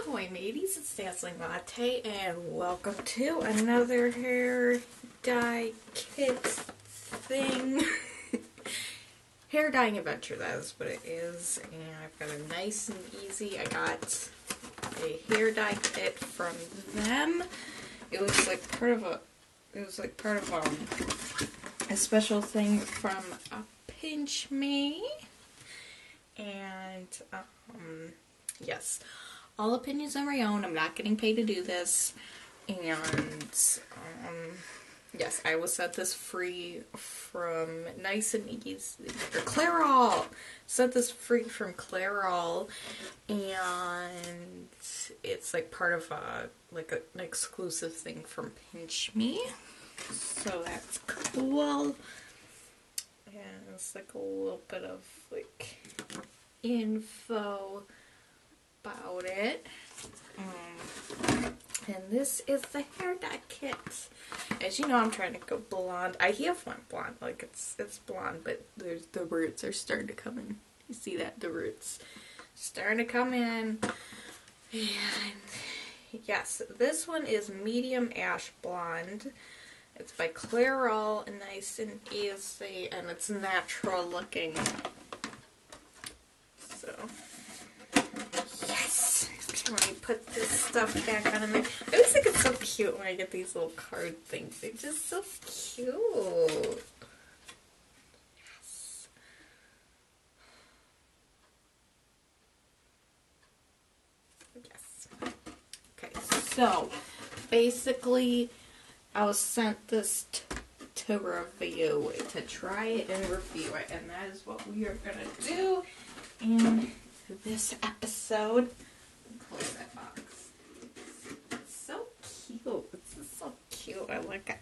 Ahoy mateys, it's Dazzling Latte and welcome to another hair dye kit thing. Hair dyeing adventure, that is what it is. And I've got a nice and easy, I got a hair dye kit from them. It was like part of a special thing from Pinch Me. And yes, all opinions are my own. I'm not getting paid to do this. And yes, I was sent this free from Nice and Easy, or Clairol. Sent this free from Clairol, and it's like part of an exclusive thing from Pinch Me. So that's cool. And it's like a little bit of like info about it. And this is the hair dye kit. As you know, I'm trying to go blonde. I have one blonde, like it's blonde, but there's the roots are starting to come in. You see that? The roots starting to come in. And yes, this one is medium ash blonde. It's by Clairol Nice and Easy, and it's natural looking. So, yes! Let me put this stuff back on in there. I always think it's so cute when I get these little card things. They're just so cute. Yes. Yes. Okay, so, basically, I was sent this to review, to try it and review it, and that is what we are going to do in this episode. Close that box. It's so cute. It's just so cute. I like it.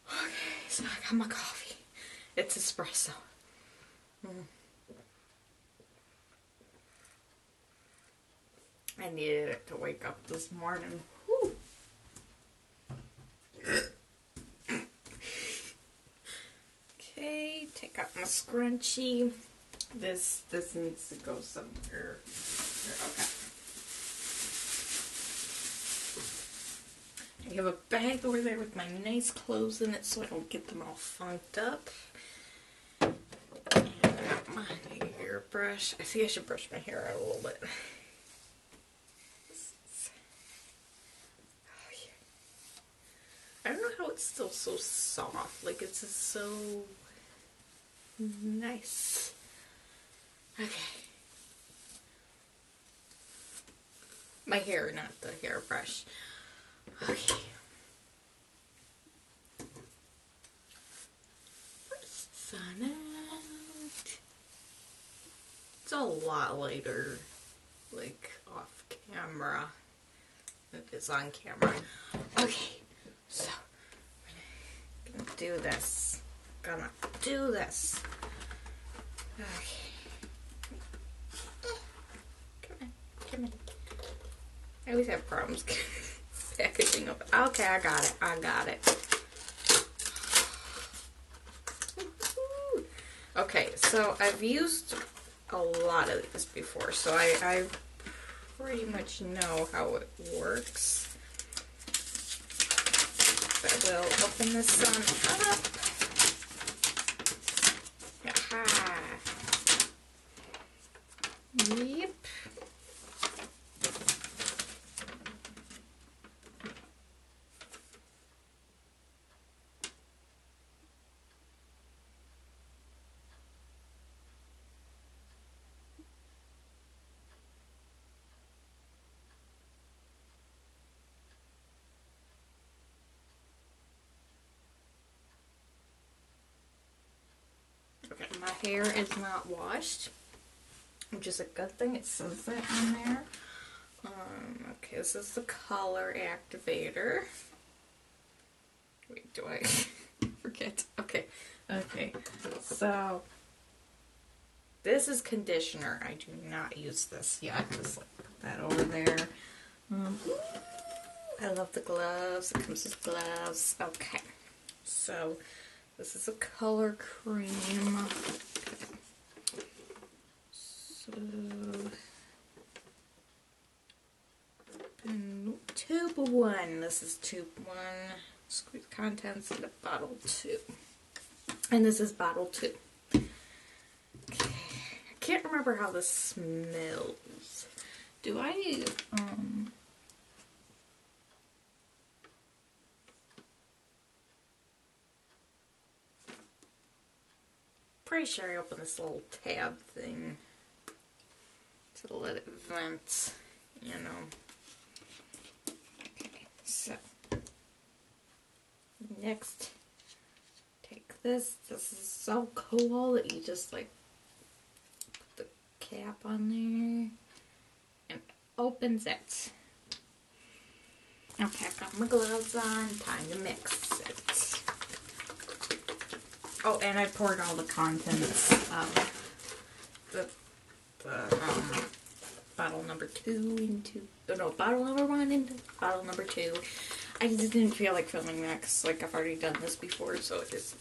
Okay, so I got my coffee. It's espresso. I needed it to wake up this morning. Whew. Okay, take out my scrunchie. This needs to go somewhere. Okay. I have a bag over there with my nice clothes in it so I don't get them all funked up. And I got my hairbrush. I think I should brush my hair out a little bit. I don't know how it's still so soft. Like, it's just so nice. Okay. My hair, not the hairbrush. Okay. Sun out. It's a lot lighter, like, off camera than it is on camera. Okay. So, I'm gonna do this. Okay. Come on. I always have problems packaging up. Okay, I got it. Okay, so I've used a lot of these before, so I pretty much know how it works. I will open this one up. Aha. Yep. Okay, my hair is not washed, which is a good thing. It says that on there. Okay, this is the color activator. Wait, do I forget? Okay, so this is conditioner. I do not use this yet. Just like put that over there. I love the gloves. It comes with gloves. Okay, so this is a color cream. So 1. This is tube 1. Squeeze contents into bottle 2. And this is bottle 2. Okay. I can't remember how this smells. Do I, pretty sure I opened this little tab thing to let it vent, you know. Okay, so next, take this. This is so cool that you just like put the cap on there and opens it. Okay, I've got my gloves on. Time to mix it. Oh, and I poured all the contents of the bottle number 2 into, oh no, bottle number 1 into bottle number 2. I just didn't feel like filming that because, like, I've already done this before, so it is,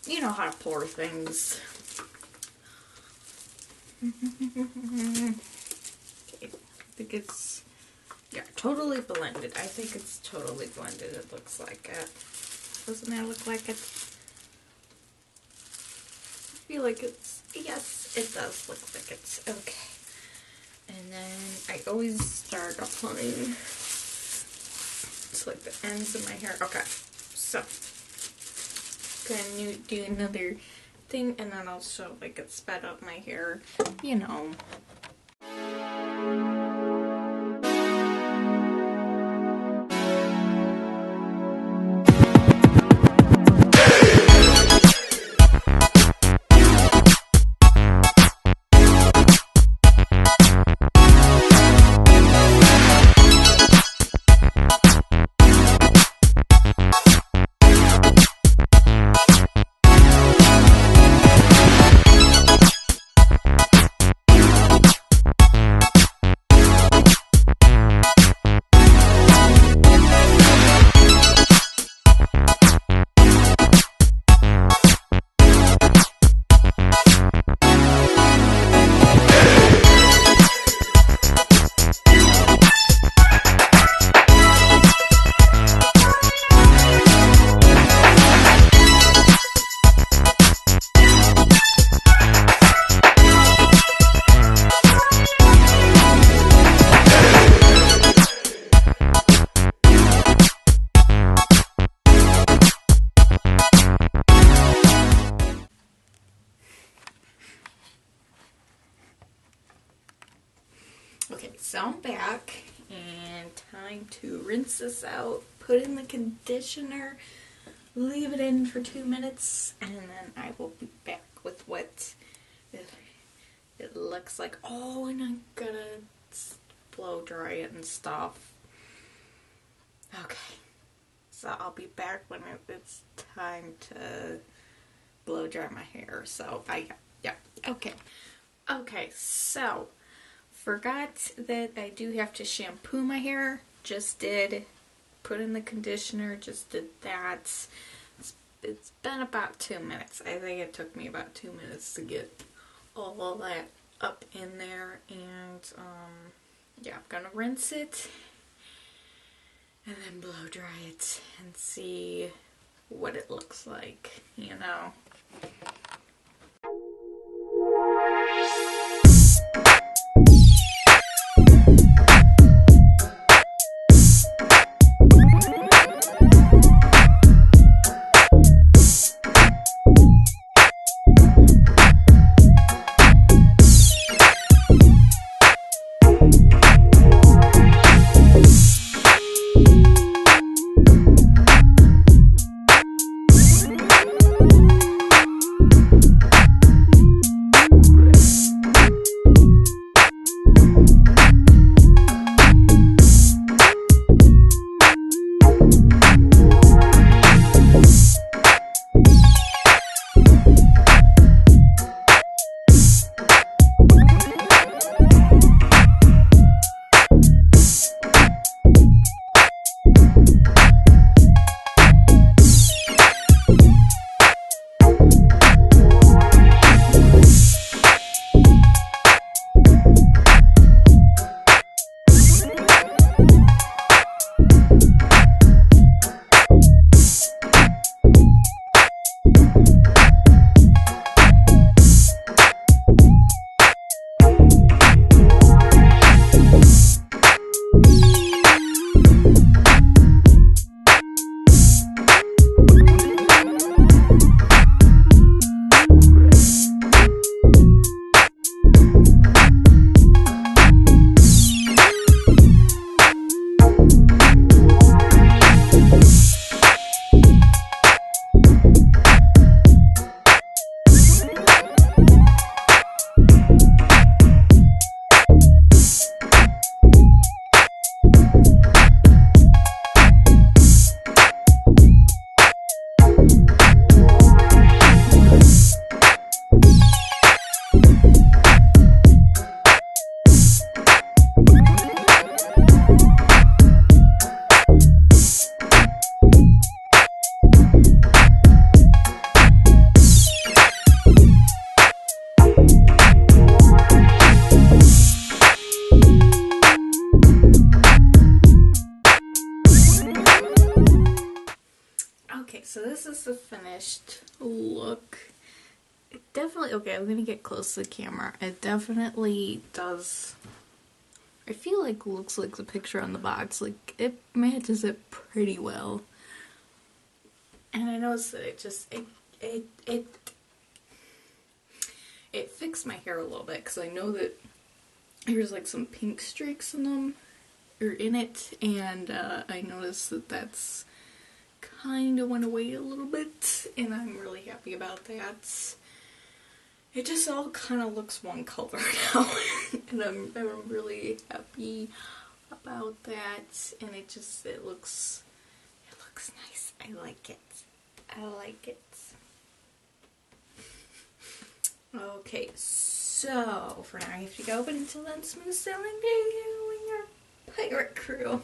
you know how to pour things. Okay, I think it's, yeah, totally blended. I think it's totally blended. It looks like it. Doesn't that look like it? I feel like it's, yes, it does look like it's okay. And then I always start applying to like the ends of my hair. Okay, so gonna do another thing, and then also like it sped up my hair, you know. Okay, so I'm back, and time to rinse this out, put in the conditioner, leave it in for 2 minutes, and then I will be back with what it looks like. Oh, and I'm gonna blow dry it and stuff. Okay, so I'll be back when it's time to blow dry my hair. So, yeah, okay. Okay, so forgot that I do have to shampoo my hair. Just did. Put in the conditioner. Just did that. It's been about 2 minutes. I think it took me about 2 minutes to get all that up in there. And, yeah, I'm gonna rinse it. And then blow dry it. And see what it looks like, you know. look. It definitely, okay, I'm gonna get close to the camera. It definitely does, I feel like looks like the picture on the box. Like, it matches it pretty well. And I noticed that it fixed my hair a little bit, because I know that there's like some pink streaks in them, or in it, and I noticed that that's kind of went away a little bit, and I'm really happy about that. It just all kind of looks one color now, and I'm really happy about that, and it looks nice. I like it. I like it. Okay, so for now I have to go, but until then, smooth sailing to you and your pirate crew.